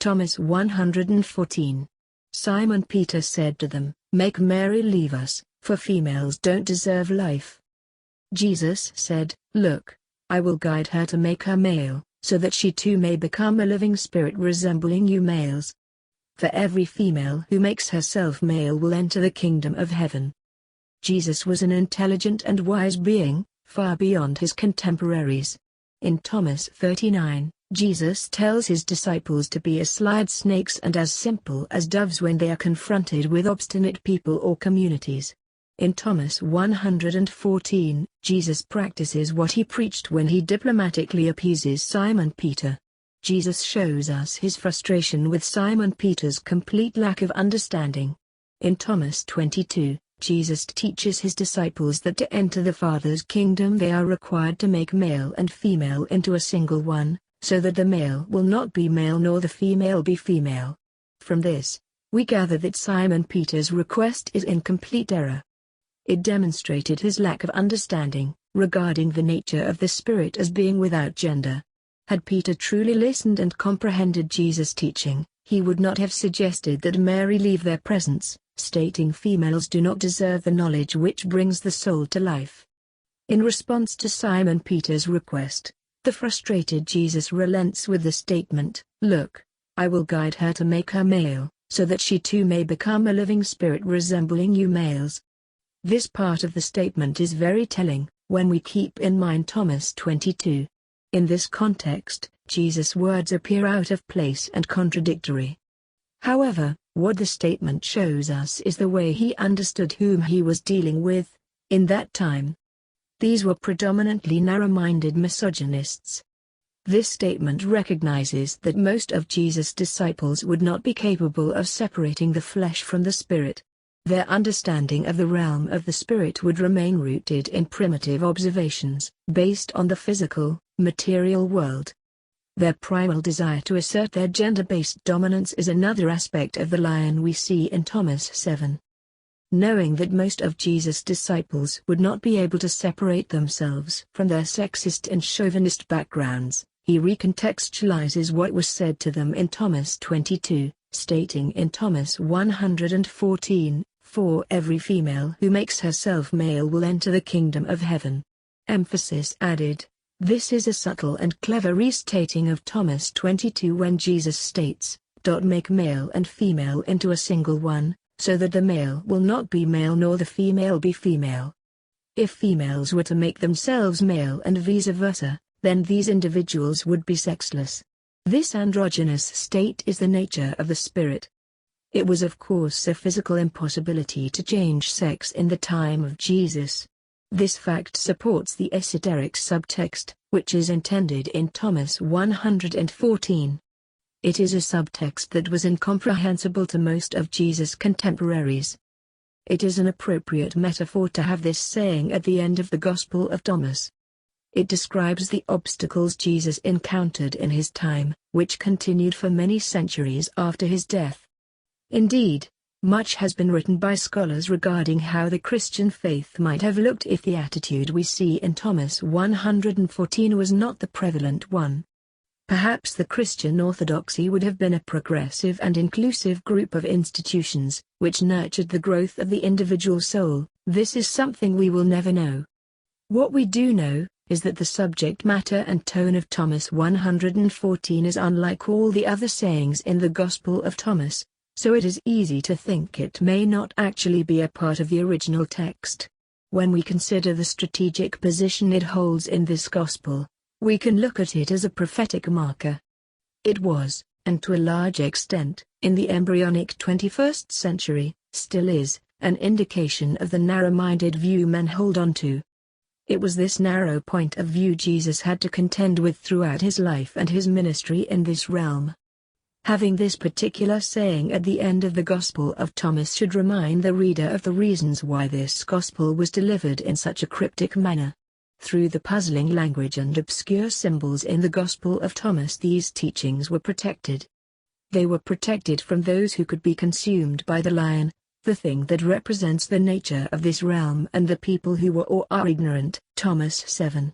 Thomas 114. Simon Peter said to them, "Make Mary leave us, for females don't deserve life." Jesus said, "Look, I will guide her to make her male, so that she too may become a living spirit resembling you males. For every female who makes herself male will enter the kingdom of heaven." Jesus was an intelligent and wise being, far beyond his contemporaries. In Thomas 39, Jesus tells his disciples to be as sly as snakes and as simple as doves when they are confronted with obstinate people or communities. In Thomas 114, Jesus practices what he preached when he diplomatically appeases Simon Peter. Jesus shows us his frustration with Simon Peter's complete lack of understanding. In Thomas 22, Jesus teaches his disciples that to enter the Father's kingdom they are required to make male and female into a single one, so that the male will not be male nor the female be female. From this, we gather that Simon Peter's request is in complete error. It demonstrated his lack of understanding regarding the nature of the Spirit as being without gender. Had Peter truly listened and comprehended Jesus' teaching, he would not have suggested that Mary leave their presence, stating females do not deserve the knowledge which brings the soul to life. In response to Simon Peter's request, the frustrated Jesus relents with the statement, "Look, I will guide her to make her male, so that she too may become a living spirit resembling you males." This part of the statement is very telling, when we keep in mind Thomas 22. In this context, Jesus' words appear out of place and contradictory. However, what the statement shows us is the way he understood whom he was dealing with, in that time. These were predominantly narrow-minded misogynists. This statement recognizes that most of Jesus' disciples would not be capable of separating the flesh from the spirit. Their understanding of the realm of the spirit would remain rooted in primitive observations, based on the physical, material world. Their primal desire to assert their gender-based dominance is another aspect of the lion we see in Thomas 7. Knowing that most of Jesus' disciples would not be able to separate themselves from their sexist and chauvinist backgrounds, he recontextualizes what was said to them in Thomas 22, stating in Thomas 114, "For every female who makes herself male will enter the kingdom of heaven." Emphasis added. This is a subtle and clever restating of Thomas 22 when Jesus states, "Make male and female into a single one, so that the male will not be male nor the female be female." If females were to make themselves male and vice versa, then these individuals would be sexless. This androgynous state is the nature of the spirit. It was of course a physical impossibility to change sex in the time of Jesus. This fact supports the esoteric subtext, which is intended in Thomas 114. It is a subtext that was incomprehensible to most of Jesus' contemporaries. It is an appropriate metaphor to have this saying at the end of the Gospel of Thomas. It describes the obstacles Jesus encountered in his time, which continued for many centuries after his death. Indeed, much has been written by scholars regarding how the Christian faith might have looked if the attitude we see in Thomas 114 was not the prevalent one. Perhaps the Christian orthodoxy would have been a progressive and inclusive group of institutions, which nurtured the growth of the individual soul. This is something we will never know. What we do know is that the subject matter and tone of Thomas 114 is unlike all the other sayings in the Gospel of Thomas, so it is easy to think it may not actually be a part of the original text. When we consider the strategic position it holds in this Gospel, we can look at it as a prophetic marker. It was, and to a large extent, in the embryonic 21st century, still is, an indication of the narrow-minded view men hold on to. It was this narrow point of view Jesus had to contend with throughout his life and his ministry in this realm. Having this particular saying at the end of the Gospel of Thomas should remind the reader of the reasons why this Gospel was delivered in such a cryptic manner. Through the puzzling language and obscure symbols in the Gospel of Thomas, these teachings were protected. They were protected from those who could be consumed by the lion, the thing that represents the nature of this realm, and the people who were or are ignorant. Thomas 7.